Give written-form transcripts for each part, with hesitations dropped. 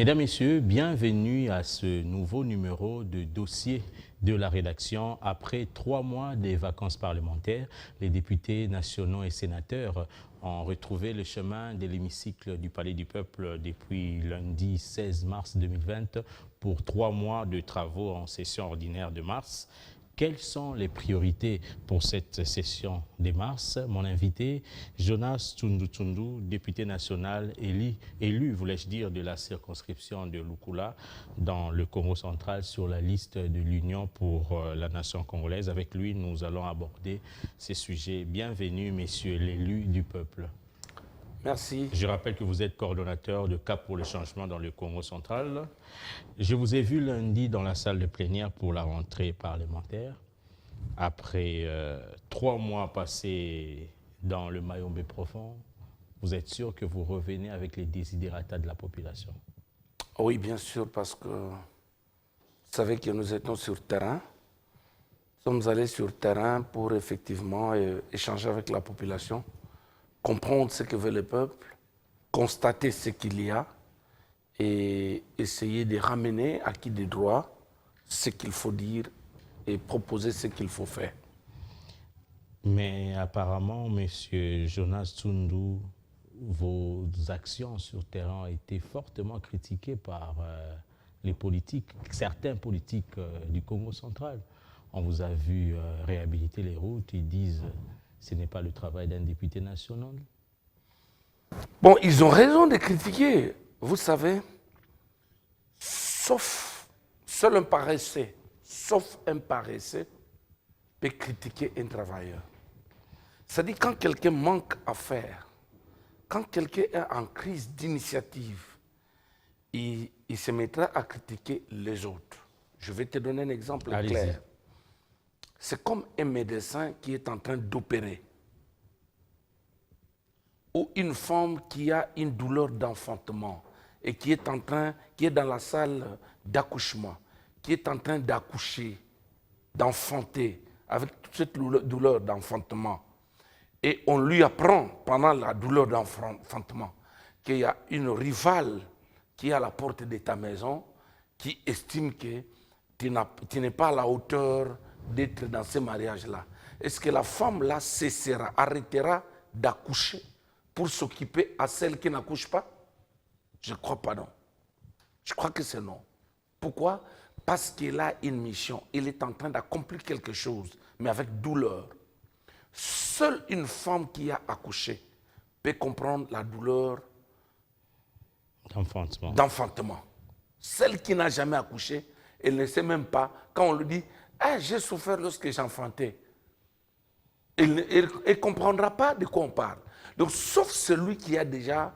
Mesdames, Messieurs, bienvenue à ce nouveau numéro de dossier de la rédaction. Après 3 mois des vacances parlementaires, les députés nationaux et sénateurs ont retrouvé le chemin de l'hémicycle du Palais du Peuple depuis lundi 16 mars 2020 pour 3 mois de travaux en session ordinaire de mars. Quelles sont les priorités pour cette session de mars? Mon invité, Jonas Tsundu, député national élu, voulais-je dire, de la circonscription de Lukula dans le Congo central sur la liste de l'Union pour la nation congolaise. Avec lui, nous allons aborder ces sujets. Bienvenue, messieurs l'élu du peuple. Merci. Je rappelle que vous êtes coordonnateur de Cap pour le changement dans le Congo central. Je vous ai vu lundi dans la salle de plénière pour la rentrée parlementaire. Après 3 mois passés dans le Mayombe profond, vous êtes sûr que vous revenez avec les desiderata de la population? Oui, bien sûr, parce que vous savez que nous étions sur terrain. Nous sommes allés sur terrain pour effectivement échanger avec la population, comprendre ce que veut le peuple, constater ce qu'il y a et essayer de ramener à qui des droits ce qu'il faut dire et proposer ce qu'il faut faire. Mais apparemment, M. Jonas Tsundu, vos actions sur terrain ont été fortement critiquées par les politiques, certains politiques du Congo central. On vous a vu réhabiliter les routes, ils disent ce n'est pas le travail d'un député national. Bon, ils ont raison de critiquer. Vous savez, seul un paresseux, peut critiquer un travailleur. C'est-à-dire quand quelqu'un manque à faire, quand quelqu'un est en crise d'initiative, il se mettra à critiquer les autres. Je vais te donner un exemple clair. C'est comme un médecin qui est en train d'opérer, ou une femme qui a une douleur d'enfantement et qui est dans la salle d'accouchement, qui est en train d'accoucher, d'enfanter, avec toute cette douleur d'enfantement. Et on lui apprend, pendant la douleur d'enfantement, qu'il y a une rivale qui est à la porte de ta maison, qui estime que tu n'es pas à la hauteur d'être dans ce mariage-là. Est-ce que la femme-là cessera, arrêtera d'accoucher pour s'occuper à celle qui n'accouche pas? Je ne crois pas, non. Je crois que c'est non. Pourquoi? Parce qu'elle a une mission. Elle est en train d'accomplir quelque chose, mais avec douleur. Seule une femme qui a accouché peut comprendre la douleur d'enfantement. Celle qui n'a jamais accouché, elle ne sait même pas, quand on lui dit « j'ai souffert lorsque j'enfantais », elle ne comprendra pas de quoi on parle. Donc, sauf celui qui a déjà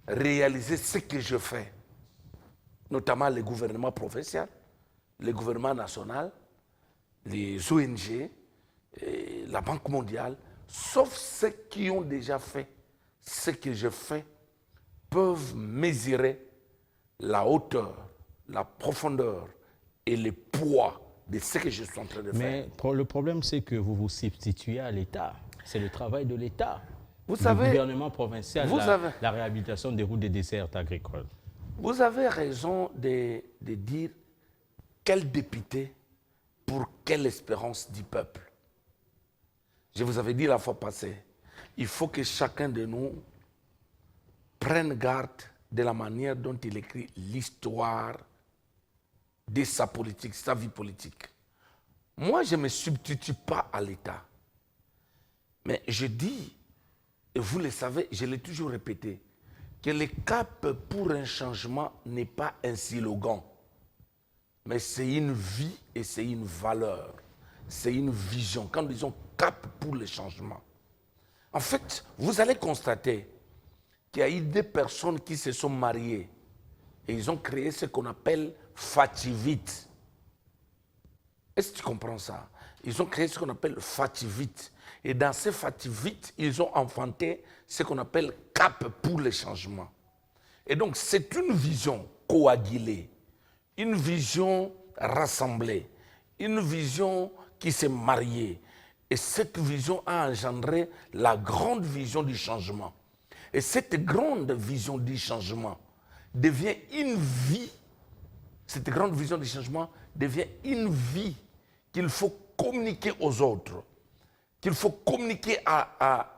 réalisé ce que je fais, notamment les gouvernements provinciaux, les gouvernements nationaux, les ONG, la Banque mondiale, sauf ceux qui ont déjà fait ce que je fais, peuvent mesurer la hauteur, la profondeur et le poids de ce que je suis en train de faire. Mais le problème, c'est que vous vous substituez à l'État. C'est le travail de l'État. Vous savez, le gouvernement provincial, la réhabilitation des routes des dessertes agricoles. Vous avez raison de dire quel député pour quelle espérance du peuple. Je vous avais dit la fois passée, il faut que chacun de nous prenne garde de la manière dont il écrit l'histoire de sa politique, sa vie politique. Moi, je ne me substitue pas à l'État. Mais je dis, et vous le savez, je l'ai toujours répété, que le cap pour un changement n'est pas un slogan, mais c'est une vie et c'est une valeur, c'est une vision. Quand nous disons cap pour le changement, en fait, vous allez constater qu'il y a eu des personnes qui se sont mariées et ils ont créé ce qu'on appelle Fativit. Est-ce que tu comprends ça? Ils ont créé ce qu'on appelle Fativit. Et dans ces Fativit, ils ont enfanté ce qu'on appelle Cap pour le changement. Et donc, c'est une vision coagulée, une vision rassemblée, une vision qui s'est mariée. Et cette vision a engendré la grande vision du changement. Et cette grande vision du changement devient une vie, cette grande vision du changement devient une vie qu'il faut communiquer aux autres, qu'il faut communiquer à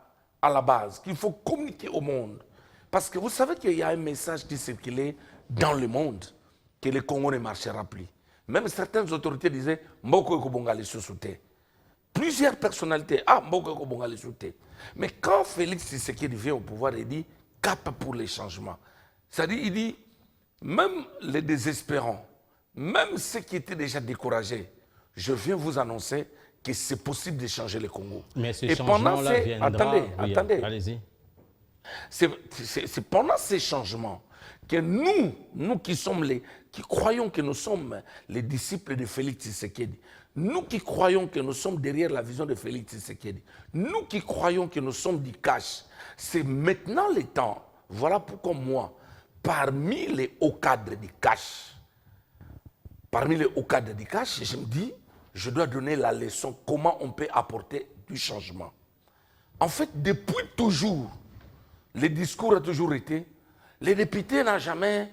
la base, qu'il faut communiquer au monde. Parce que vous savez qu'il y a un message qui circulait dans le monde, que le Congo ne marchera plus. Même certaines autorités disaient « Mboko Ekobongali Soussouté ». Plusieurs personnalités « Ah, Mboko Ekobongali Soussouté ». Mais quand Félix Tshisekedi vient au pouvoir, il dit « Cap pour les changements ». C'est-à-dire, il dit « Même les désespérants, même ceux qui étaient déjà découragés, je viens vous annoncer que c'est possible de changer le Congo. » Mais ce changement-là viendra... Attendez. Allez-y. C'est pendant ces changements que nous qui croyons que nous sommes les disciples de Félix Tshisekedi, nous qui croyons que nous sommes derrière la vision de Félix Tshisekedi, nous qui croyons que nous sommes du cash, c'est maintenant le temps. Voilà pourquoi moi, parmi les hauts cadres du cash, je me dis, je dois donner la leçon comment on peut apporter du changement. En fait, depuis toujours, le discours a toujours été, les députés n'ont jamais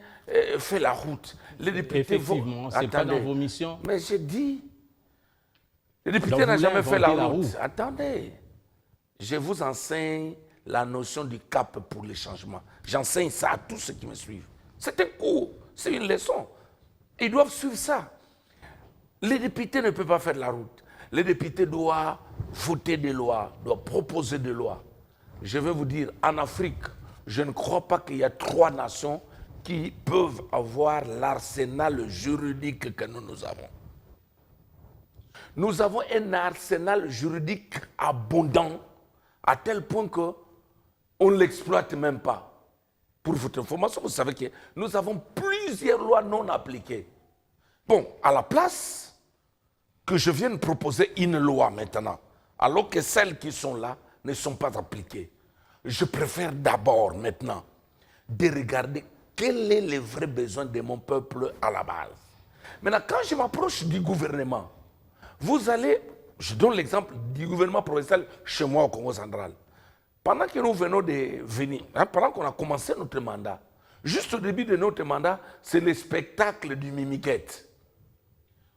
fait la route. Les députés effectivement, ce n'est pas dans vos missions. Mais j'ai dit, les députés n'ont jamais fait la route. Attendez, je vous enseigne la notion du cap pour les changements. J'enseigne ça à tous ceux qui me suivent. C'est un cours, c'est une leçon. Ils doivent suivre ça. Les députés ne peuvent pas faire la route. Les députés doivent voter des lois, doivent proposer des lois. Je vais vous dire, en Afrique, je ne crois pas qu'il y a 3 nations qui peuvent avoir l'arsenal juridique que nous avons. Nous avons un arsenal juridique abondant à tel point qu'on ne l'exploite même pas. Pour votre information, vous savez que nous avons plusieurs lois non appliquées. Bon, à la place que je vienne proposer une loi maintenant, alors que celles qui sont là ne sont pas appliquées, je préfère d'abord maintenant de regarder quel est le vrai besoin de mon peuple à la base. Maintenant, quand je m'approche du gouvernement, vous allez, je donne l'exemple du gouvernement provincial chez moi au Congo central. Pendant que nous venons de venir, pendant qu'on a commencé notre mandat, juste au début de notre mandat, c'est le spectacle du mimiquette.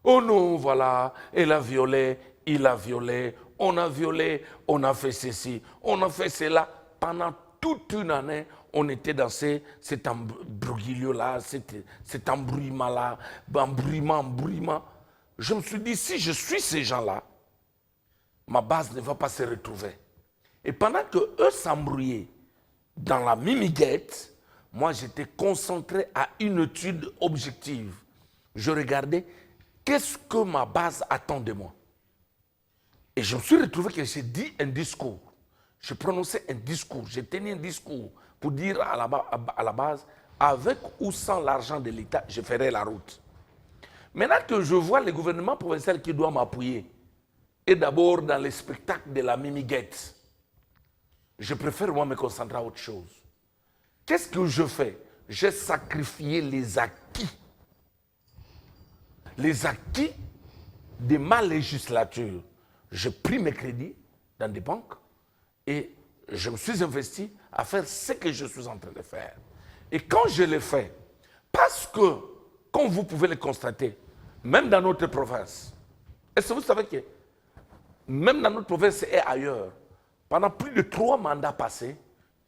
Oh non, voilà, elle a violé, il a violé, on a violé, on a fait ceci, on a fait cela. Pendant toute une année, on était dans cet embrouillio-là, cet embrouillement-là, embrouillement. Je me suis dit, si je suis ces gens-là, ma base ne va pas se retrouver. Et pendant qu'eux s'embrouillaient dans la mimiguette, moi j'étais concentré à une étude objective. Je regardais qu'est-ce que ma base attend de moi. Et je me suis retrouvé que j'ai dit un discours. Je prononçais un discours, j'ai tenu un discours pour dire à la base, avec ou sans l'argent de l'État, je ferai la route. Maintenant que je vois le gouvernement provincial qui doit m'appuyer, et d'abord dans le spectacle de la mimiguette, je préfère moi me concentrer à autre chose. Qu'est-ce que je fais? J'ai sacrifié les acquis. Les acquis de ma législature. J'ai pris mes crédits dans des banques et je me suis investi à faire ce que je suis en train de faire. Et quand je l'ai fait, parce que, comme vous pouvez le constater, même dans notre province, est-ce que vous savez que même dans notre province et ailleurs, pendant plus de 3 mandats passés,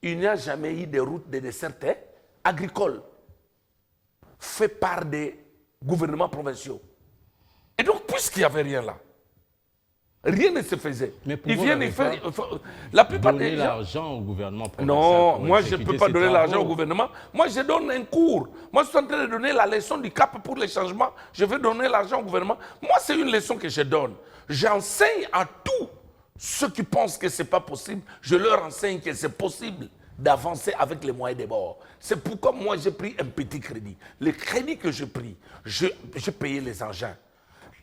il n'y a jamais eu de routes de dessert agricoles faites par des gouvernements provinciaux. Et donc, puisqu'il n'y avait rien là, rien ne se faisait. Mais ils viennent et faire. La plupart donner des gens. L'argent au gouvernement provincial. Non, moi je ne peux pas donner l'argent au gouvernement. Moi je donne un cours. Moi je suis en train de donner la leçon du cap pour les changements. Je vais donner l'argent au gouvernement. Moi c'est une leçon que je donne. J'enseigne à tous ceux qui pensent que ce n'est pas possible. Je leur enseigne que c'est possible d'avancer avec les moyens des bords. C'est pourquoi moi j'ai pris un petit crédit. Le crédit que j'ai pris, j'ai payé les engins.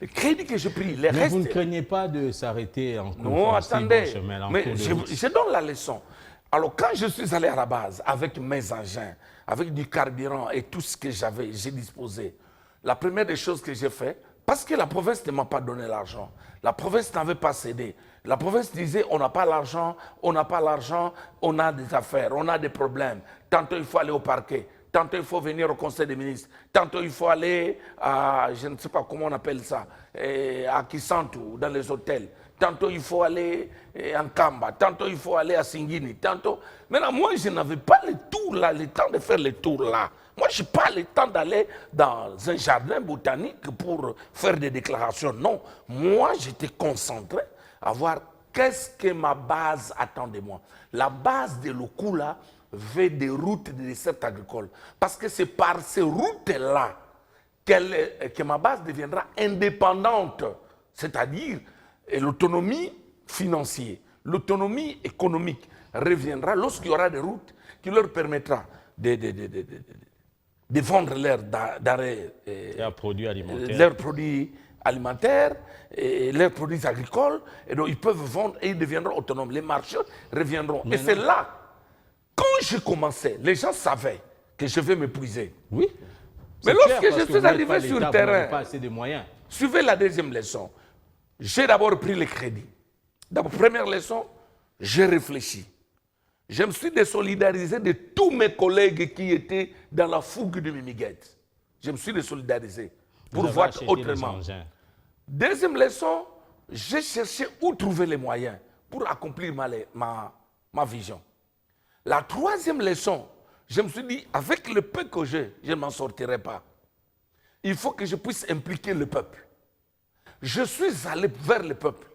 Le crédit que j'ai pris, les restes... Mais vous ne craignez pas de s'arrêter en cours? Non, attendez, mais je donne la leçon. Alors quand je suis allé à la base avec mes engins, avec du carburant et tout ce que j'ai disposé, la première des choses que j'ai fait, parce que la province ne m'a pas donné l'argent, la province n'avait pas cédé. La province disait, on n'a pas l'argent, on n'a pas l'argent, on a des affaires, on a des problèmes. Tantôt il faut aller au parquet, tantôt il faut venir au Conseil des ministres, tantôt il faut aller à, je ne sais pas comment on appelle ça, à Kisantu, dans les hôtels, tantôt il faut aller en Kamba, tantôt il faut aller à Singini, tantôt... Maintenant, moi, je n'avais pas le tour là, le temps de faire le tour là. Moi, je n'ai pas le temps d'aller dans un jardin botanique pour faire des déclarations. Non, moi, j'étais concentré à voir qu'est-ce que ma base attend de moi. La base de Lukula veut des routes de dessert agricole. Parce que c'est par ces routes-là que ma base deviendra indépendante. C'est-à-dire l'autonomie financière, l'autonomie économique reviendra lorsqu'il y aura des routes qui leur permettra de vendre leurs produits alimentaires, et leurs produits agricoles, et donc ils peuvent vendre et ils deviendront autonomes. Les marchés reviendront. Et c'est là, quand je commençais, les gens savaient que je vais m'épuiser. Oui. Mais lorsque je suis arrivé sur le terrain, pas assez de moyens. Suivez la deuxième leçon. J'ai d'abord pris le crédit. D'abord, première leçon, j'ai réfléchi. Je me suis désolidarisé de tous mes collègues qui étaient dans la fougue de Mimiguette. Je me suis désolidarisé pour voir autrement. Deuxième leçon, j'ai cherché où trouver les moyens pour accomplir ma vision. La troisième leçon, je me suis dit, avec le peu que j'ai, je ne m'en sortirai pas. Il faut que je puisse impliquer le peuple. Je suis allé vers le peuple.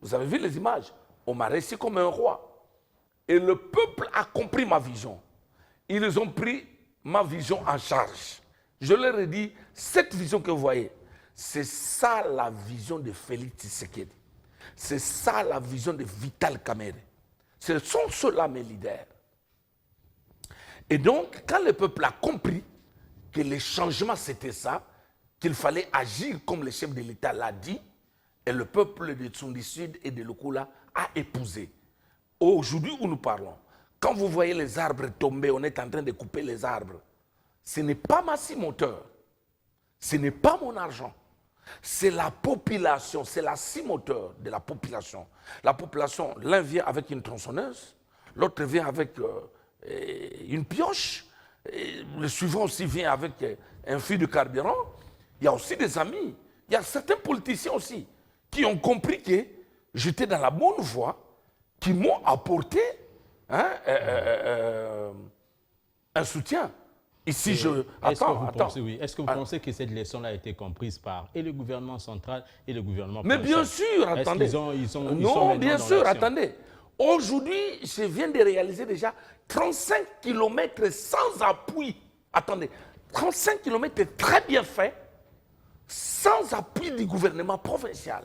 Vous avez vu les images? On m'a reçu comme un roi. Et le peuple a compris ma vision. Ils ont pris ma vision en charge. Je leur ai dit, cette vision que vous voyez, c'est ça la vision de Félix Tshisekedi. C'est ça la vision de Vital Kamerhe. Ce sont ceux-là mes leaders. Et donc, quand le peuple a compris que les changements c'était ça, qu'il fallait agir comme le chef de l'État l'a dit, et le peuple de Tsundi Sud et de Lukula a épousé. Aujourd'hui où nous parlons, quand vous voyez les arbres tomber, on est en train de couper les arbres. Ce n'est pas ma scie moteur, ce n'est pas mon argent. C'est la population, c'est la scie moteur de la population. La population, l'un vient avec une tronçonneuse, l'autre vient avec une pioche, et le suivant aussi vient avec un fil de carburant. Il y a aussi des amis, il y a certains politiciens aussi qui ont compris que j'étais dans la bonne voie, qui m'ont apporté un soutien. Ici, Est-ce que vous pensez que cette leçon-là a été comprise par et le gouvernement central et le gouvernement provincial? Mais bien sûr, attendez. Non, bien sûr, attendez. Aujourd'hui, je viens de réaliser déjà 35 km sans appui. Attendez, 35 km très bien fait, sans appui du gouvernement provincial.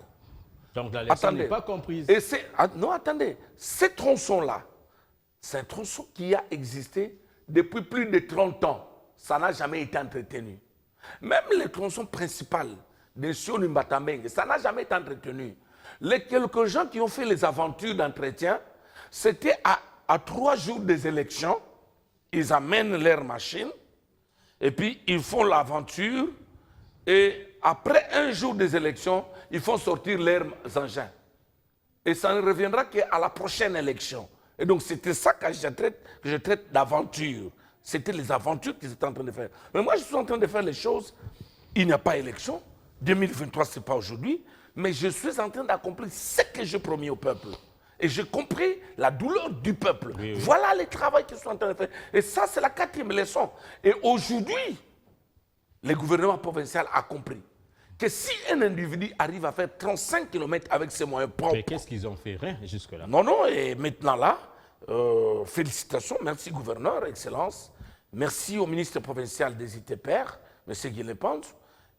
Donc la leçon n'est pas comprise. Non, attendez. Ce tronçon-là, c'est un tronçon qui a existé depuis plus de 30 ans. Ça n'a jamais été entretenu. Même le tronçon principal de Sion-Mbatameng, ça n'a jamais été entretenu. Les quelques gens qui ont fait les aventures d'entretien, c'était à 3 jours des élections, ils amènent leurs machines, et puis ils font l'aventure, et après 1 jour des élections, ils font sortir leurs engins. Et ça ne reviendra qu'à la prochaine élection. Et donc c'était ça que je traite d'aventure. C'était les aventures qu'ils étaient en train de faire. Mais moi, je suis en train de faire les choses. Il n'y a pas d'élection. 2023, ce n'est pas aujourd'hui. Mais je suis en train d'accomplir ce que j'ai promis au peuple. Et j'ai compris la douleur du peuple. Oui, oui. Voilà le travail qu'ils sont en train de faire. Et ça, c'est la 4e leçon. Et aujourd'hui, le gouvernement provincial a compris que si un individu arrive à faire 35 km avec ses moyens propres... Mais qu'est-ce qu'ils ont fait? Rien jusque-là. Non, non, et maintenant là, félicitations, merci gouverneur, excellence. Merci au ministre provincial des ITPR, M. Guilhem Pantou.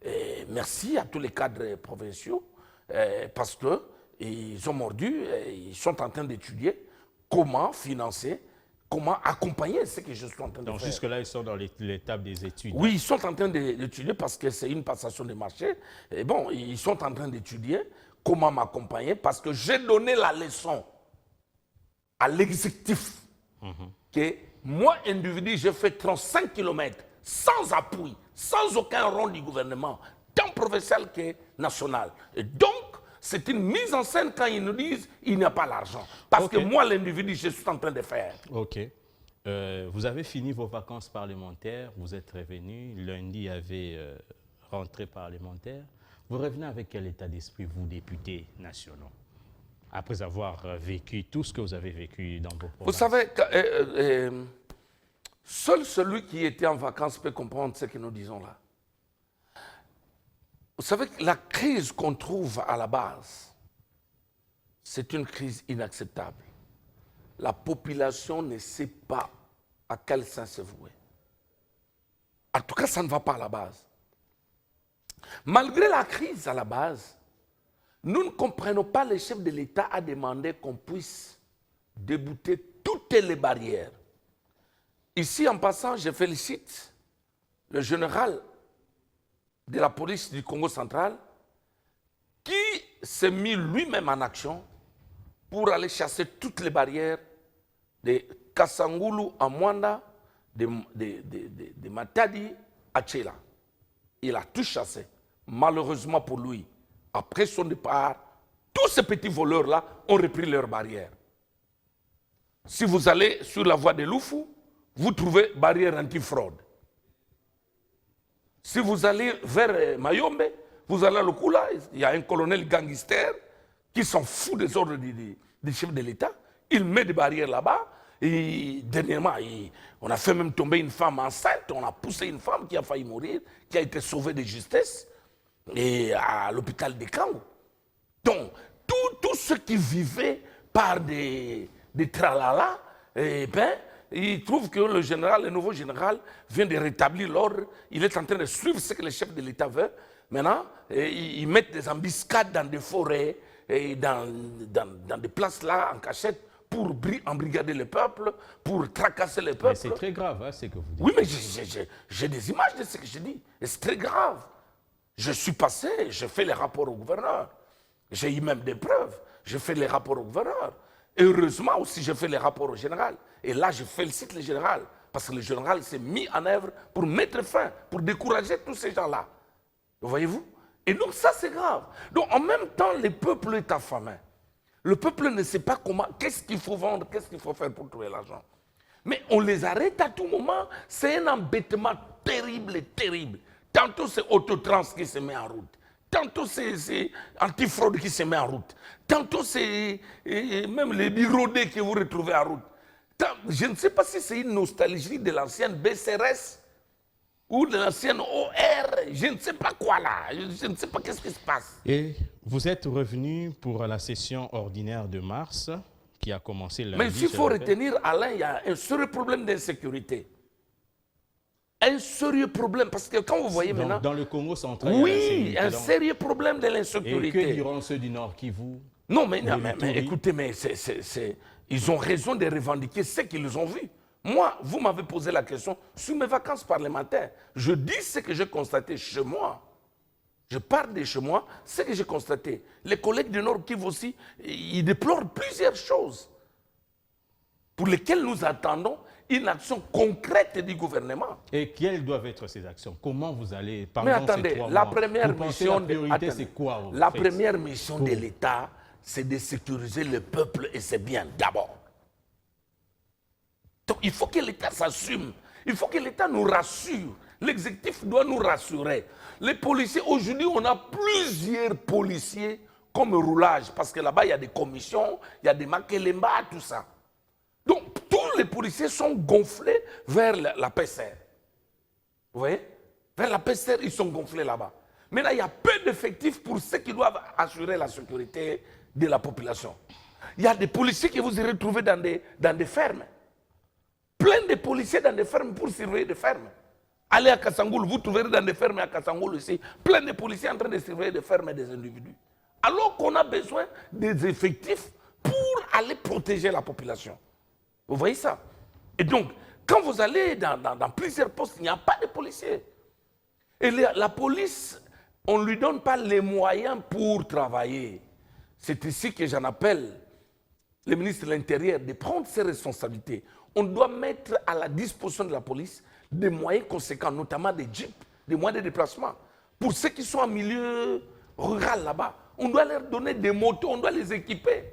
Et merci à tous les cadres provinciaux, parce qu'ils ont mordu, ils sont en train d'étudier comment financer, comment accompagner ce que je suis en train de faire. Donc jusque-là, ils sont dans l'étape des études. Oui, ils sont en train d'étudier parce que c'est une passation de marché. Et bon, ils sont en train d'étudier comment m'accompagner parce que j'ai donné la leçon à l'exécutif que moi, individu, j'ai fait 35 km sans appui, sans aucun rond du gouvernement, tant provincial que national. Et donc, c'est une mise en scène quand ils nous disent qu'il n'y a pas l'argent. Parce que moi, l'individu, je suis en train de faire. OK. Vous avez fini vos vacances parlementaires, vous êtes revenu, lundi il y avait rentrée parlementaire. Vous revenez avec quel état d'esprit, vous, députés nationaux, après avoir vécu tout ce que vous avez vécu dans vos provinces? Vous savez, seul celui qui était en vacances peut comprendre ce que nous disons là. Vous savez que la crise qu'on trouve à la base, c'est une crise inacceptable. La population ne sait pas à quel sens se vouer. En tout cas, ça ne va pas à la base. Malgré la crise à la base, nous ne comprenons pas, le chef de l'État a demandé qu'on puisse débouter toutes les barrières. Ici, en passant, je félicite le général de la police du Congo central qui s'est mis lui-même en action pour aller chasser toutes les barrières de Kasangulu à Mwanda, de Matadi à Tchela. Il a tout chassé. Malheureusement pour lui, après son départ, tous ces petits voleurs-là ont repris leurs barrières. Si vous allez sur la voie de Loufou, vous trouvez barrière anti-fraude. Si vous allez vers Mayombe, vous allez à Lokula, il y a un colonel gangster qui s'en fout des ordres du chef de l'État. Il met des barrières là-bas. Et dernièrement, on a fait même tomber une femme enceinte. On a poussé une femme qui a failli mourir, qui a été sauvée de justesse et à l'hôpital de Kango. Donc, tous ceux qui vivaient par des tralala, eh ben, ils trouvent que le nouveau général, vient de rétablir l'ordre. Il est en train de suivre ce que le chef de l'État veut. Maintenant, ils mettent des embuscades dans des forêts, et dans des places là, en cachette, pour embrigader le peuple, pour tracasser le peuple. C'est très grave, hein, ce que vous dites. Oui, mais j'ai des images de ce que je dis. Et c'est très grave. Je suis passé, j'ai fait les rapports au gouverneur. J'ai eu même des preuves. J'ai fait les rapports au gouverneur. Et heureusement aussi, j'ai fait les rapports au général. Et là, je félicite le général. Parce que le général s'est mis en œuvre pour mettre fin, pour décourager tous ces gens-là. Voyez-vous? Et donc ça, c'est grave. Donc en même temps, le peuple est affamé. Le peuple ne sait pas comment, qu'est-ce qu'il faut vendre, qu'est-ce qu'il faut faire pour trouver l'argent. Mais on les arrête à tout moment. C'est un embêtement terrible et terrible. Tantôt c'est Autotrans qui se met en route. Tantôt c'est Antifraude qui se met en route. Tantôt c'est même les birodés que vous retrouvez en route. Je ne sais pas si c'est une nostalgie de l'ancienne BCRS ou de l'ancienne OR. Je ne sais pas quoi là. Je ne sais pas qu'est-ce qui se passe. Et vous êtes revenu pour la session ordinaire de mars qui a commencé lundi. Mais s'il faut retenir, Alain, il y a un sérieux problème d'insécurité. Un sérieux problème, parce que quand vous voyez maintenant... Dans le Congo central, oui, un sérieux problème de l'insécurité. Et que diront ceux du Nord Kivu? Non, mais écoutez, mais ils ont raison de revendiquer ce qu'ils ont vu. Moi, vous m'avez posé la question sur mes vacances parlementaires. Je dis ce que j'ai constaté chez moi. Je parle de chez moi, ce que j'ai constaté. Les collègues du Nord Kivu aussi, ils déplorent plusieurs choses pour lesquelles nous attendons une action concrète du gouvernement. Et quelles doivent être ces actions? Comment vous allez, mais attendez, la première mission de l'État, c'est de sécuriser le peuple et ses biens d'abord. Donc il faut que l'État s'assume. Il faut que l'État nous rassure. L'exécutif doit nous rassurer. Les policiers, aujourd'hui, on a plusieurs policiers comme roulage, parce que là-bas, il y a des commissions, il y a des makelemba, tout ça. Donc, tous les policiers sont gonflés vers la PCR. Vous voyez? Vers la PCR, ils sont gonflés là-bas. Maintenant, il y a peu d'effectifs pour ceux qui doivent assurer la sécurité de la population. Il y a des policiers que vous irez trouver dans des fermes. Plein de policiers dans des fermes pour surveiller des fermes. Allez à Kasangulu, vous trouverez dans des fermes à Kasangulu ici, plein de policiers en train de surveiller des fermes et des individus. Alors qu'on a besoin des effectifs pour aller protéger la population. Vous voyez ça? Et donc, quand vous allez dans plusieurs postes, il n'y a pas de policiers. Et la police, on ne lui donne pas les moyens pour travailler. C'est ici que j'en appelle le ministre de l'Intérieur de prendre ses responsabilités. On doit mettre à la disposition de la police des moyens conséquents, notamment des jeeps, des moyens de déplacement. Pour ceux qui sont en milieu rural là-bas, on doit leur donner des motos, on doit les équiper.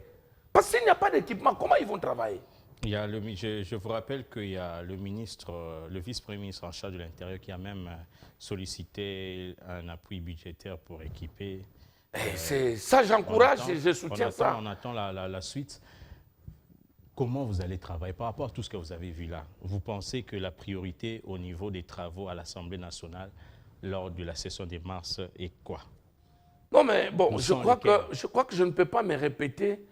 Parce qu'il n'y a pas d'équipement, comment ils vont travailler? Je vous rappelle qu'il y a le ministre, le vice-premier ministre en charge de l'Intérieur qui a même sollicité un appui budgétaire pour équiper. C'est ça, j'encourage et je soutiens ça. On attend la suite. Comment vous allez travailler par rapport à tout ce que vous avez vu là? Vous pensez que la priorité au niveau des travaux à l'Assemblée nationale lors de la session de mars est quoi? Non, mais bon, je crois que je ne peux pas me répéter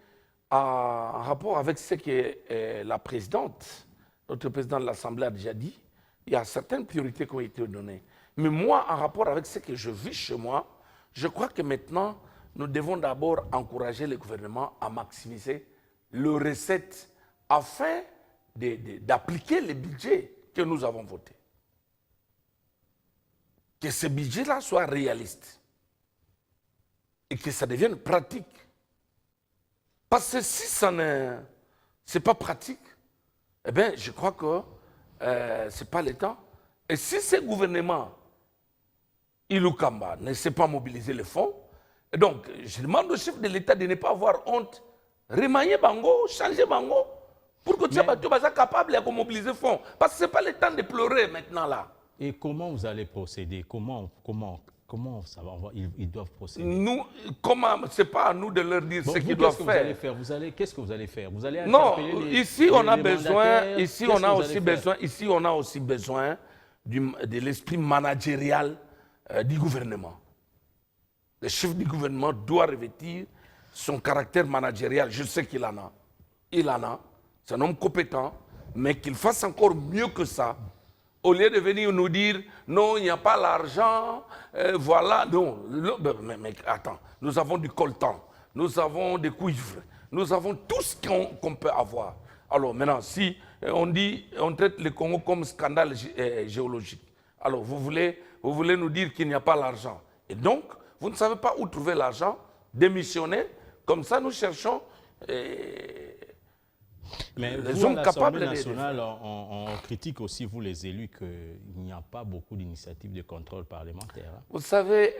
en rapport avec ce que la présidente, notre président de l'Assemblée a déjà dit. Il y a certaines priorités qui ont été données. Mais moi, en rapport avec ce que je vis chez moi, je crois que maintenant, nous devons d'abord encourager le gouvernement à maximiser leurs recettes afin d'appliquer les budgets que nous avons votés. Que ce budget-là soit réaliste et que ça devienne pratique. Parce que si ça n'est pas pratique, eh bien, je crois que ce n'est pas le temps. Et si ce gouvernement, Ilukamba, ne sait pas mobiliser les fonds, et donc je demande au chef de l'État de ne pas avoir honte, remanier Bango, changer Bango, pour que tu sois capable de mobiliser les fonds. Parce que ce n'est pas le temps de pleurer maintenant là. Et comment vous allez procéder? Comment ça va? Ils doivent procéder. Nous, ce n'est pas à nous de leur dire ce qu'ils doivent faire. Qu'est-ce que vous allez faire? Vous allez non, ici on a besoin, ici on a aussi besoin de l'esprit managérial du gouvernement. Le chef du gouvernement doit revêtir son caractère managérial. Je sais qu'il en a. Il en a. C'est un homme compétent, mais qu'il fasse encore mieux que ça. Au lieu de venir nous dire non, il n'y a pas l'argent, voilà. Non, mais attends, nous avons du coltan, nous avons des cuivres, nous avons tout ce qu'on peut avoir. Alors maintenant, si on traite le Congo comme scandale géologique, alors vous voulez nous dire qu'il n'y a pas l'argent. Et donc, vous ne savez pas où trouver l'argent, démissionnez, comme ça nous cherchons. Mais les hommes capables nationale, on critique aussi, vous les élus, qu'il n'y a pas beaucoup d'initiatives de contrôle parlementaire. Hein. Vous savez,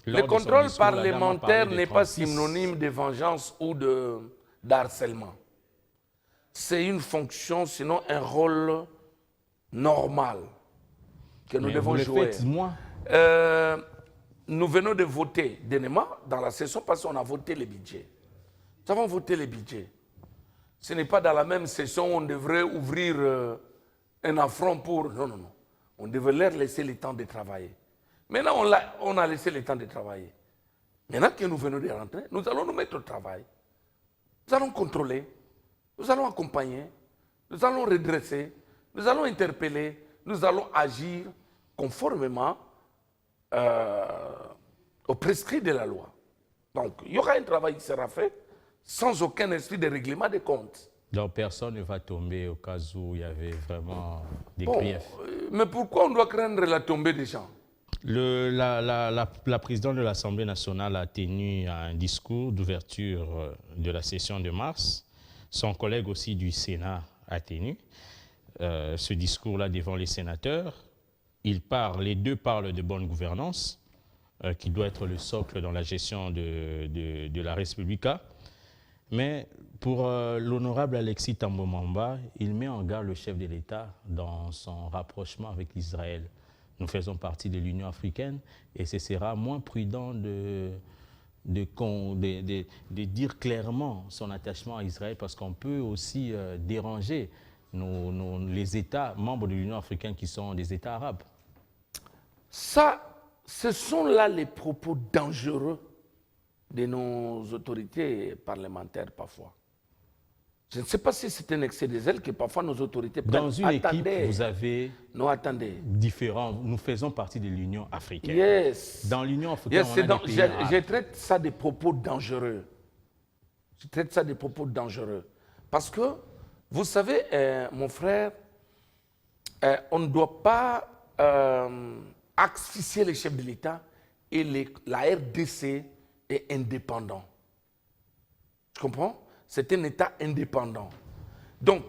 le contrôle parlementaire n'est pas synonyme de vengeance ou d'harcèlement. C'est une fonction, sinon un rôle normal que nous devons jouer. Nous venons de voter dernièrement dans la session parce qu'on a voté les budgets. Nous avons voté les budgets. Ce n'est pas dans la même session où on devrait ouvrir un affront pour... Non, non, non. On devait leur laisser le temps de travailler. Maintenant, on a laissé le temps de travailler. Maintenant que nous venons de rentrer, nous allons nous mettre au travail. Nous allons contrôler, nous allons accompagner, nous allons redresser, nous allons interpeller, nous allons agir conformément au prescrit de la loi. Donc, il y aura un travail qui sera fait sans aucun esprit de règlement des comptes. Donc, personne ne va tomber au cas où il y avait vraiment des griefs. Mais pourquoi on doit craindre la tombée des gens? La présidente de l'Assemblée nationale a tenu un discours d'ouverture de la session de mars. Son collègue aussi du Sénat a tenu ce discours-là devant les sénateurs. Les deux parlent de bonne gouvernance, qui doit être le socle dans la gestion de la Respublica. Mais pour l'honorable Alexis Thambwe Mwamba, il met en garde le chef de l'État dans son rapprochement avec Israël. Nous faisons partie de l'Union africaine et ce sera moins prudent de dire clairement son attachement à Israël parce qu'on peut aussi déranger les États membres de l'Union africaine qui sont des États arabes. Ça, ce sont là les propos dangereux de nos autorités parlementaires parfois. Je ne sais pas si c'est un excès de zèle que parfois nos autorités prennent. Dans une équipe, vous avez différents. Nous faisons partie de l'Union africaine. Yes. Dans l'Union africaine, on a des pays arabes. Je traite ça des propos dangereux. Je traite ça des propos dangereux. Parce que, vous savez, mon frère, on ne doit pas asphyxier les chefs de l'État et la RDC est indépendant. Tu comprends? C'est un État indépendant. Donc,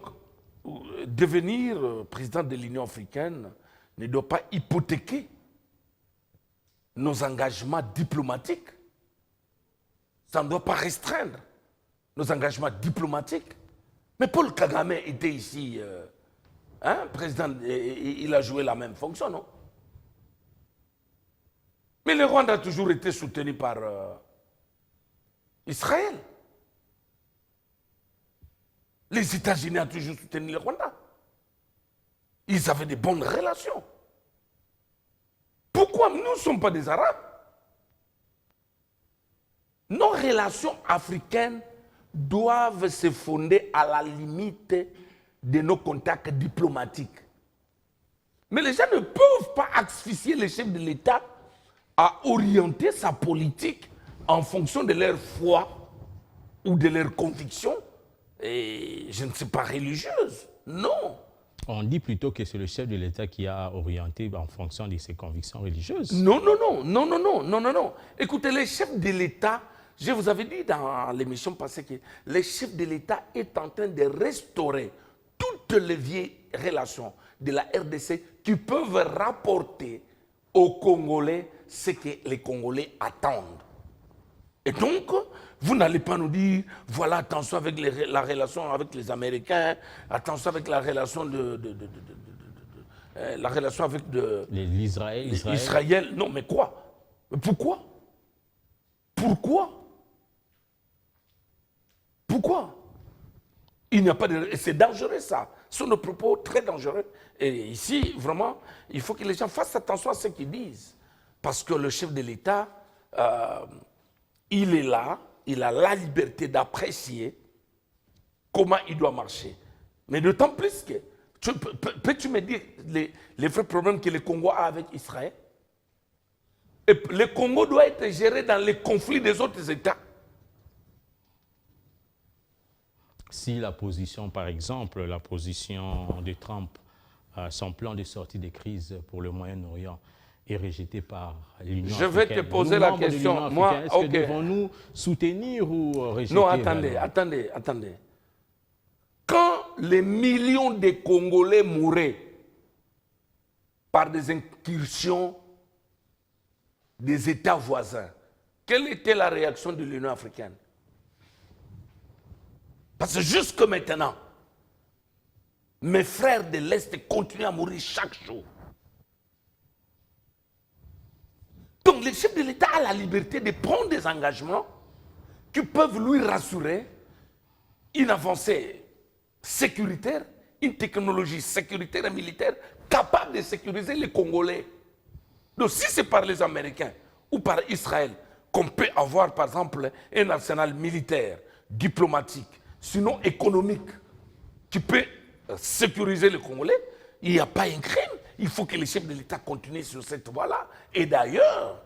devenir président de l'Union africaine ne doit pas hypothéquer nos engagements diplomatiques. Ça ne doit pas restreindre nos engagements diplomatiques. Mais Paul Kagame était ici, président, il a joué la même fonction, non? Mais le Rwanda a toujours été soutenu par Israël. Les États-Unis ont toujours soutenu le Rwanda. Ils avaient de bonnes relations. Pourquoi nous ne sommes pas des Arabes? Nos relations africaines doivent se fonder à la limite de nos contacts diplomatiques. Mais les gens ne peuvent pas asphyxier le chef de l'État à orienter sa politique en fonction de leur foi ou de leurs convictions, et je ne sais pas, religieuses. Non. On dit plutôt que c'est le chef de l'État qui a orienté en fonction de ses convictions religieuses. Non, non, non, non, non, non, non, non, non. Écoutez, le chef de l'État, je vous avais dit dans l'émission passée que le chef de l'État est en train de restaurer toutes les vieilles relations de la RDC qui peuvent rapporter aux Congolais ce que les Congolais attendent. Et donc, vous n'allez pas nous dire, voilà, attention avec la relation avec les Américains, attention avec la relation la relation avec l'Israël. Israël. Non, mais quoi? Pourquoi? Pourquoi? Pourquoi? Il n'y a pas de... C'est dangereux, ça. Ce sont des propos très dangereux. Et ici, vraiment, il faut que les gens fassent attention à ce qu'ils disent. Parce que le chef de l'État, il est là, il a la liberté d'apprécier comment il doit marcher. Mais d'autant plus que, peux-tu me dire les vrais problèmes que le Congo a avec Israël? Et le Congo doit être géré dans les conflits des autres États. Si la position, par exemple, la position de Trump, son plan de sortie des crises pour le Moyen-Orient est rejetée par l'Union africaine. Je vais te poser la question. Moi, est-ce que devons-nous soutenir ou rejeter? Non, attendez. Quand les millions de Congolais mouraient par des incursions des États voisins, quelle était la réaction de l'Union africaine? Parce que jusque maintenant, mes frères de l'Est continuent à mourir chaque jour. Donc le chef de l'État a la liberté de prendre des engagements qui peuvent lui rassurer une avancée sécuritaire, une technologie sécuritaire et militaire capable de sécuriser les Congolais. Donc si c'est par les Américains ou par Israël qu'on peut avoir par exemple un arsenal militaire, diplomatique, sinon économique, qui peut sécuriser les Congolais, il n'y a pas un crime. Il faut que les chefs de l'État continuent sur cette voie-là. Et d'ailleurs,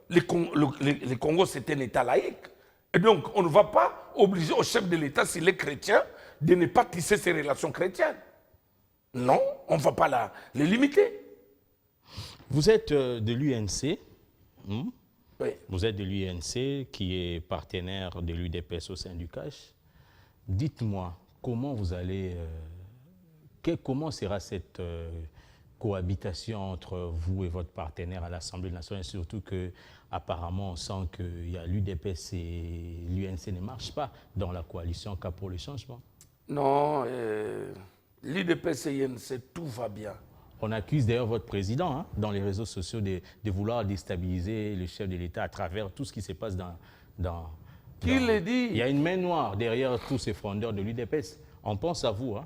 le Congo, c'est un État laïque. Et donc, on ne va pas obliger au chef de l'État, s'il est chrétien, de ne pas tisser ses relations chrétiennes. Non, on ne va pas les limiter. Vous êtes de l'UNC. Oui. Vous êtes de l'UNC qui est partenaire de l'UDPS au sein du CACH. Dites-moi, comment vous allez... comment sera cette cohabitation entre vous et votre partenaire à l'Assemblée nationale, surtout qu'apparemment on sent que l'UDPS et l'UNC ne marchent pas dans la coalition Cap pour le changement? Non, l'UDPS et l'UNC, tout va bien. On accuse d'ailleurs votre président dans les réseaux sociaux de vouloir déstabiliser le chef de l'État à travers tout ce qui se passe dans Qui le dit? Il y a une main noire derrière tous ces fondeurs de l'UDPS. On pense à vous,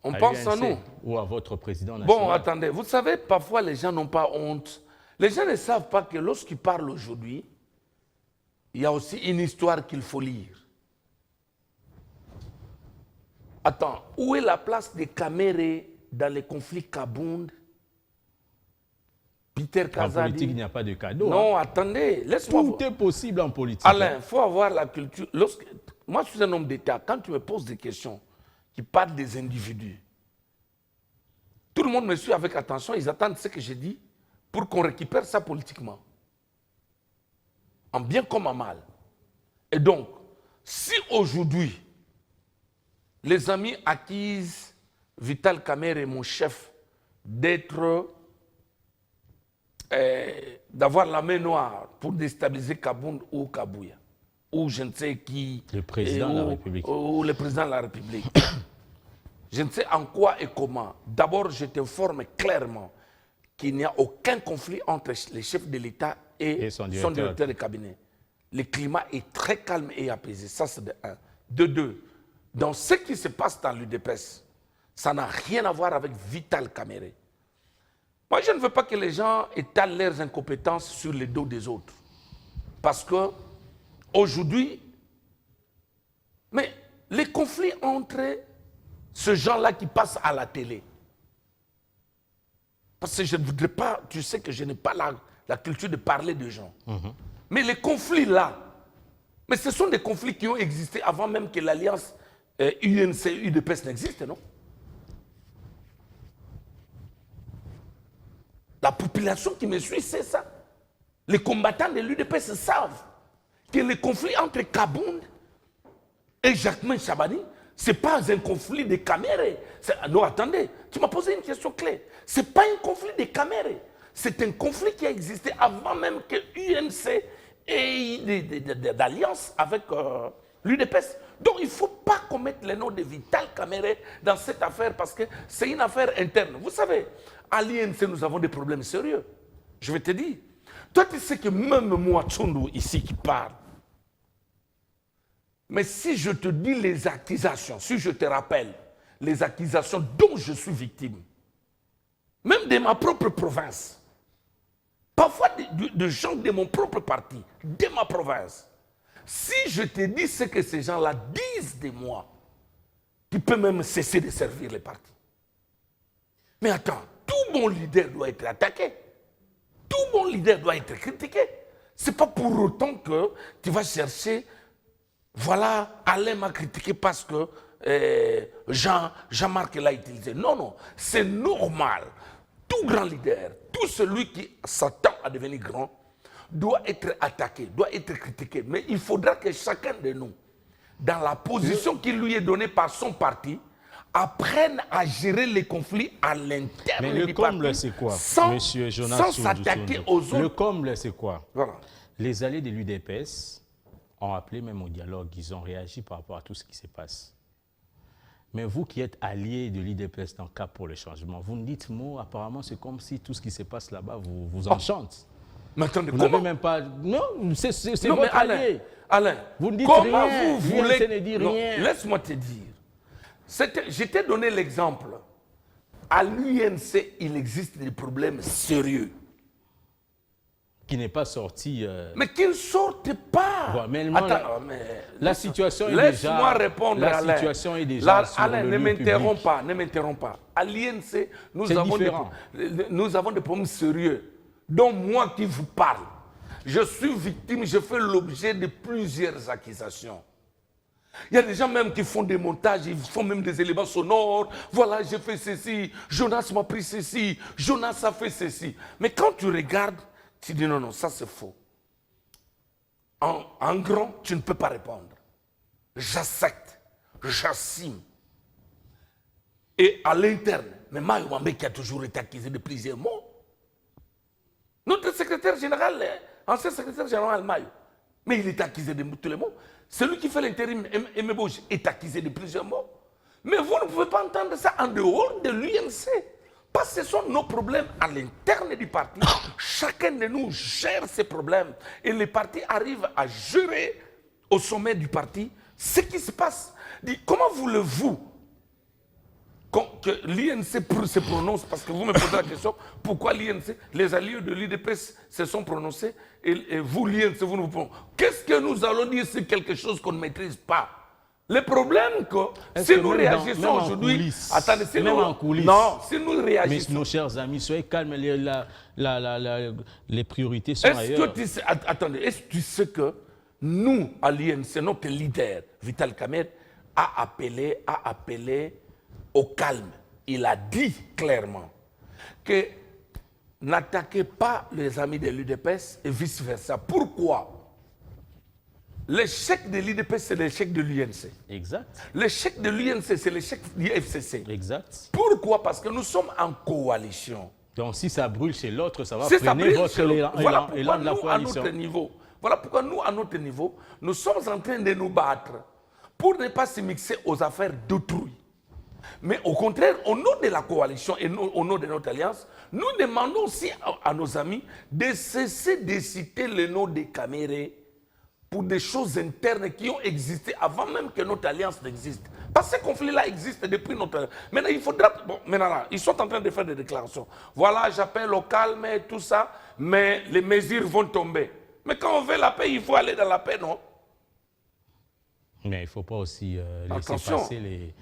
On pense à nous. Ou à votre président national. Bon, attendez, vous savez, parfois les gens n'ont pas honte. Les gens ne savent pas que lorsqu'ils parlent aujourd'hui, il y a aussi une histoire qu'il faut lire. Attends, où est la place des Kaméré dans les conflits Kabound? Peter Kazadi. En politique, il n'y a pas de cadeau. Non, attendez, laisse-moi Tout est possible en politique. Alain, il faut avoir la culture. Moi, je suis un homme d'État. Quand tu me poses des questions qui parlent des individus, tout le monde me suit avec attention. Ils attendent ce que je dis pour qu'on récupère ça politiquement. En bien comme en mal. Et donc, si aujourd'hui, les amis accusent Vital Kamerhe, mon chef, d'avoir la main noire pour déstabiliser Kabound ou Kabuya, ou je ne sais qui. Le président de la République. Ou le président de la République. Je ne sais en quoi et comment. D'abord, je t'informe clairement qu'il n'y a aucun conflit entre les chefs de l'État et son directeur de cabinet. Le climat est très calme et apaisé. Ça, c'est de un. De deux, dans ce qui se passe dans l'UDPS, ça n'a rien à voir avec Vital Kamerhe. Moi, je ne veux pas que les gens étalent leurs incompétences sur le dos des autres. Parce que, aujourd'hui, mais les conflits entre ce gens-là qui passent à la télé, parce que je ne voudrais pas, tu sais que je n'ai pas la culture de parler de gens. Mais les conflits là, mais ce sont des conflits qui ont existé avant même que l'alliance UNC-UDPS n'existe, non? La population qui me suit, c'est ça. Les combattants de l'UDPS savent que le conflit entre Kabound et Jacquemain Chabani, ce n'est pas un conflit de Kamerhe. Non, attendez, tu m'as posé une question clé. Ce n'est pas un conflit de Kamerhe. C'est un conflit qui a existé avant même que l'UNC ait d'alliance avec l'UDPS. Donc il ne faut pas commettre le nom de Vital Kamerhe dans cette affaire parce que c'est une affaire interne. Vous savez, à l'INC, nous avons des problèmes sérieux. Je vais te dire. Toi, tu sais que même moi, Tsundu, ici, qui parle, mais si je te dis les accusations, si je te rappelle les accusations dont je suis victime, même de ma propre province, parfois de gens de mon propre parti, de ma province, si je te dis ce que ces gens-là disent de moi, tu peux même cesser de servir les partis. Mais attends, tout bon leader doit être attaqué. Tout bon leader doit être critiqué. Ce n'est pas pour autant que tu vas chercher, voilà, Alain m'a critiqué parce que Jean-Marc l'a utilisé. Non, non, c'est normal. Tout grand leader, tout celui qui s'attend à devenir grand, doit être attaqué, doit être critiqué. Mais il faudra que chacun de nous, dans la position qui lui est donnée par son parti, apprenne à gérer les conflits à l'interne du parti. Mais le comble, c'est quoi, Monsieur Jonas, sans s'attaquer aux autres. Le comble, c'est quoi? Voilà. Les alliés de l'UDPS ont appelé même au dialogue, ils ont réagi par rapport à tout ce qui se passe. Mais vous qui êtes alliés de l'UDPS dans le Cap pour le changement, vous ne dites mot, apparemment c'est comme si tout ce qui se passe là-bas vous enchante. Mais attendez, vous n'avez même pas... Non, c'est votre allié. Alain, vous ne dites comment rien, vous voulez... ne dit rien. Laisse-moi te dire. Je t'ai donné l'exemple. À l'UNC, il existe des problèmes sérieux. Qui n'est pas sorti... Mais qui ne sortent pas. Bon, mais attends, la situation est déjà... Laisse-moi répondre, la Alain. situation est déjà sur Alain, le ne lieu m'interromps public. pas, ne m'interromps pas. À l'INC, nous avons des problèmes sérieux. Donc moi qui vous parle, je suis victime, je fais l'objet de plusieurs accusations. Il y a des gens même qui font des montages, ils font même des éléments sonores. Voilà, j'ai fait ceci, Jonas m'a pris ceci, Jonas a fait ceci. Mais quand tu regardes, tu dis non, non, ça c'est faux. En grand, tu ne peux pas répondre. J'accepte, j'assume. Et à l'interne, mais Mayo Wambe qui a toujours été accusé de plusieurs mots. Notre secrétaire général, ancien secrétaire général Mayo, mais il est accusé de tous les mots. Celui qui fait l'intérim, Emebouche, est accusé de plusieurs mots. Mais vous ne pouvez pas entendre ça en dehors de l'UNC. Parce que ce sont nos problèmes à l'interne du parti. Chacun de nous gère ces problèmes. Et le parti arrive à gérer au sommet du parti ce qui se passe. Comment voulez-vous que l'INC se prononce? Parce que vous me posez la question, pourquoi l'INC, les alliés de l'UDPS se sont prononcés et vous, l'INC, vous nous prononcez. Qu'est-ce que nous allons dire sur quelque chose qu'on ne maîtrise pas? Le problème que si nous réagissons aujourd'hui, attendez, si nous, en coulisses, non, si nous réagissons, mais nos chers amis, soyez calmes, les priorités sont ailleurs. Attendez, est-ce que tu sais que nous, à l'INC, notre leader, Vital Kamerhe, a appelé au calme. Il a dit clairement que n'attaquez pas les amis de l'UDPS et vice-versa. Pourquoi? L'échec de l'UDPS, c'est l'échec de l'UNC. Exact. L'échec de l'UNC, c'est l'échec du FCC. Exact. Pourquoi? Parce que nous sommes en coalition. Donc si ça brûle chez l'autre, ça va freiner votre élan de la coalition. À notre niveau. Voilà pourquoi nous, à notre niveau, nous sommes en train de nous battre pour ne pas se mixer aux affaires d'autrui. Mais au contraire, au nom de la coalition et au nom de notre alliance, nous demandons aussi à nos amis de cesser de citer le nom des Camérés pour des choses internes qui ont existé avant même que notre alliance n'existe. Parce que ce conflit-là existe depuis notre alliance. Maintenant, il faudra... Bon, maintenant, là, ils sont en train de faire des déclarations. Voilà, j'appelle au calme et tout ça, mais les mesures vont tomber. Mais quand on veut la paix, il faut aller dans la paix, non? Mais il ne faut pas aussi laisser passer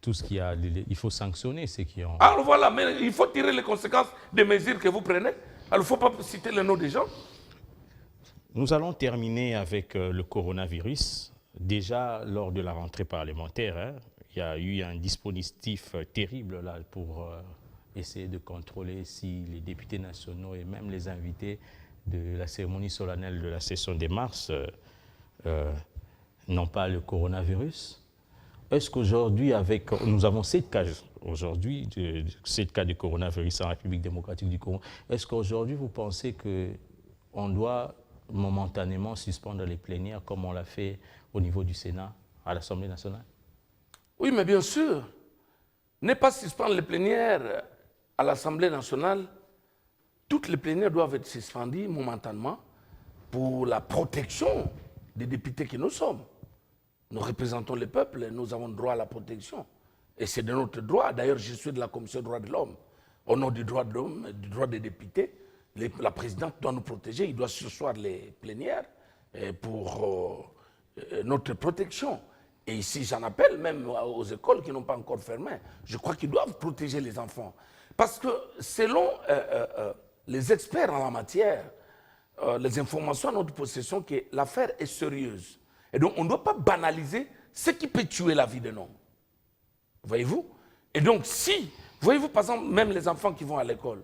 tout ce qu'il y a. Il faut sanctionner ceux qui ont... Alors voilà, mais il faut tirer les conséquences des mesures que vous prenez. Alors il ne faut pas citer le nom des gens. Nous allons terminer avec le coronavirus. Déjà, lors de la rentrée parlementaire, hein, il y a eu un dispositif terrible là, pour essayer de contrôler si les députés nationaux et même les invités de la cérémonie solennelle de la session des mars n'ont pas le coronavirus. Est-ce qu'aujourd'hui, nous avons 7 cas aujourd'hui, 7 cas de coronavirus en République démocratique du Congo, est-ce qu'aujourd'hui vous pensez qu'on doit momentanément suspendre les plénières comme on l'a fait au niveau du Sénat, à l'Assemblée nationale? Oui, mais bien sûr. Ne pas suspendre les plénières à l'Assemblée nationale, toutes les plénières doivent être suspendues momentanément pour la protection des députés que nous sommes. Nous représentons le peuple, nous avons droit à la protection. Et c'est de notre droit. D'ailleurs, je suis de la Commission des droits de l'homme. Au nom du droit de l'homme, du droit des députés, la présidente doit nous protéger. Il doit surseoir les plénières pour notre protection. Et ici, j'en appelle même aux écoles qui n'ont pas encore fermé. Je crois qu'ils doivent protéger les enfants. Parce que selon les experts en la matière, les informations à notre possession, que l'affaire est sérieuse. Et donc, on ne doit pas banaliser ce qui peut tuer la vie d'un homme. Voyez-vous? Et donc, si, voyez-vous, par exemple, même les enfants qui vont à l'école,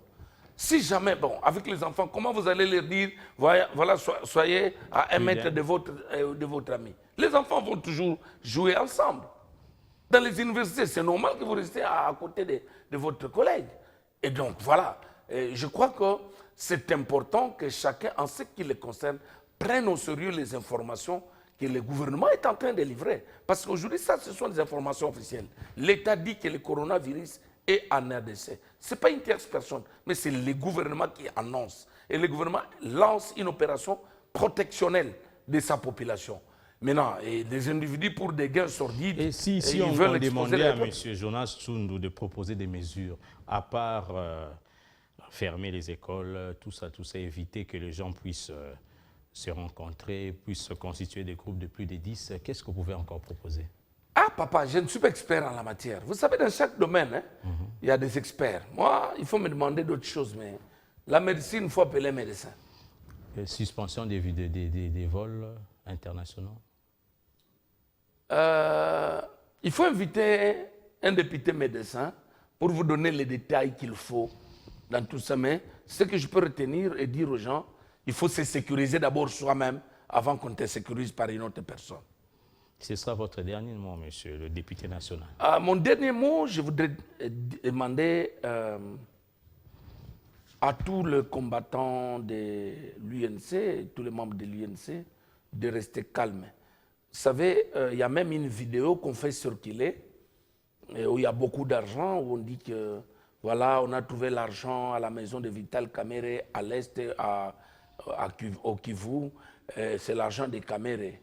si jamais, bon, avec les enfants, comment vous allez leur dire, voilà, soyez à 1 mètre de votre ami? Les enfants vont toujours jouer ensemble. Dans les universités, c'est normal que vous restez à côté de votre collègue. Et donc, voilà, je crois que c'est important que chacun, en ce qui le concerne, prenne au sérieux les informations que le gouvernement est en train de livrer. Parce qu'aujourd'hui, ça, ce sont des informations officielles. L'État dit que le coronavirus est en RDC. Ce n'est pas une tierce personne, mais c'est le gouvernement qui annonce. Et le gouvernement lance une opération protectionnelle de sa population. Maintenant, et des individus pour des gains sordides... Et si on veut demander à M. Jonas Tsundu de proposer des mesures, à part fermer les écoles, tout ça, éviter que les gens puissent... se rencontrer, puissent se constituer des groupes de plus de 10, qu'est-ce que vous pouvez encore proposer? Ah, papa, je ne suis pas expert en la matière. Vous savez, dans chaque domaine, hein, il y a des experts. Moi, il faut me demander d'autres choses, mais la médecine, il faut appeler les médecins. Suspension des vols internationaux? Il faut inviter un député médecin pour vous donner les détails qu'il faut dans tout ça. Mais ce que je peux retenir et dire aux gens, il faut se sécuriser d'abord soi-même avant qu'on te sécurise par une autre personne. Ce sera votre dernier mot, monsieur le député national. Mon dernier mot, je voudrais demander à tous les combattants de l'UNC, tous les membres de l'UNC, de rester calmes. Vous savez, il y a même une vidéo qu'on fait circuler, où il y a beaucoup d'argent, où on dit que, voilà, on a trouvé l'argent à la maison de Vital Kamerhe, à l'est, au Kivu, c'est l'argent des Camérés.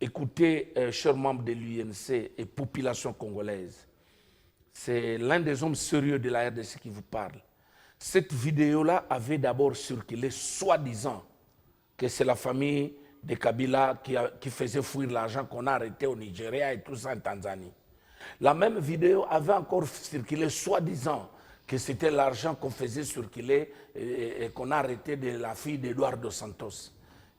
Écoutez, chers membres de l'UNC et population congolaise, c'est l'un des hommes sérieux de la RDC qui vous parle. Cette vidéo-là avait d'abord circulé, soi-disant, que c'est la famille de Kabila qui faisait fuir l'argent qu'on a arrêté au Nigeria et tout ça en Tanzanie. La même vidéo avait encore circulé, soi-disant, que c'était l'argent qu'on faisait circuler et qu'on a arrêté de la fille d'Eduardo Santos.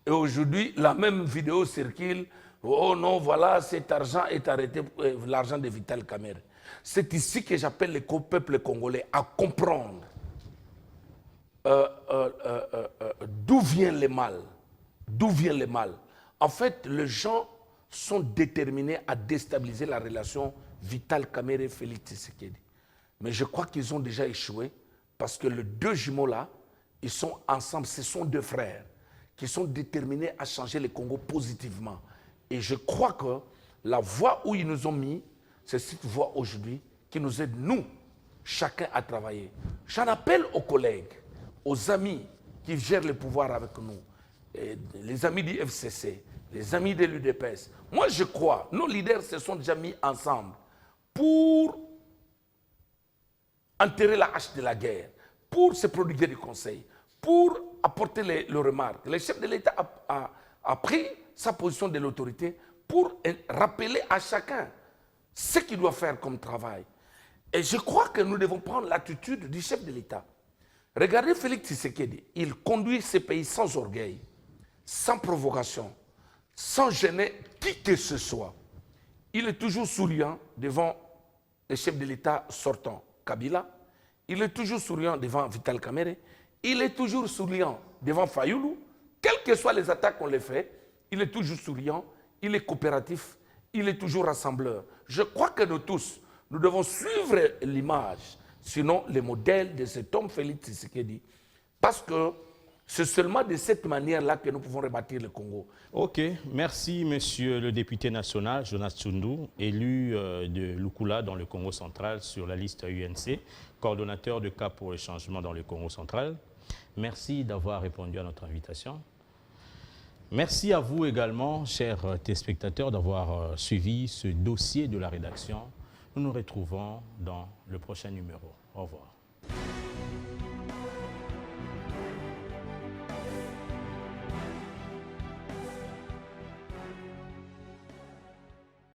Et aujourd'hui, la même vidéo circule. Oh non, voilà, cet argent est arrêté, l'argent de Vital Kamerhe. C'est ici que j'appelle le peuple congolais à comprendre d'où vient le mal. D'où vient le mal. En fait, les gens sont déterminés à déstabiliser la relation Vital Kamerhe-Félix Tshisekedi. Mais je crois qu'ils ont déjà échoué parce que les deux jumeaux là, ils sont ensemble, ce sont deux frères qui sont déterminés à changer le Congo positivement. Et je crois que la voie où ils nous ont mis, c'est cette voie aujourd'hui qui nous aide, nous, chacun à travailler. J'en appelle aux collègues, aux amis qui gèrent le pouvoir avec nous, les amis du FCC, les amis de l'UDPS. Moi, je crois, nos leaders se sont déjà mis ensemble pour enterrer la hache de la guerre, pour se prodiguer du conseil, pour apporter les remarques. Le chef de l'État a pris sa position de l'autorité pour rappeler à chacun ce qu'il doit faire comme travail. Et je crois que nous devons prendre l'attitude du chef de l'État. Regardez Félix Tshisekedi, il conduit ce pays sans orgueil, sans provocation, sans gêner qui que ce soit. Il est toujours souriant devant le chef de l'État sortant, Kabila. Il est toujours souriant devant Vital Kamerhe. Il est toujours souriant devant Fayoulou. Quelles que soient les attaques qu'on les fait, il est toujours souriant, il est coopératif, il est toujours rassembleur. Je crois que nous tous, nous devons suivre l'image, sinon le modèle de cet homme Félix Tshisekedi. Parce que c'est seulement de cette manière-là que nous pouvons rebâtir le Congo. Ok, merci monsieur le député national Jonas Tshundu, élu de Lukula dans le Congo central sur la liste UNC, coordonnateur de CAP pour le changement dans le Congo central. Merci d'avoir répondu à notre invitation. Merci à vous également, chers téléspectateurs, d'avoir suivi ce dossier de la rédaction. Nous nous retrouvons dans le prochain numéro. Au revoir.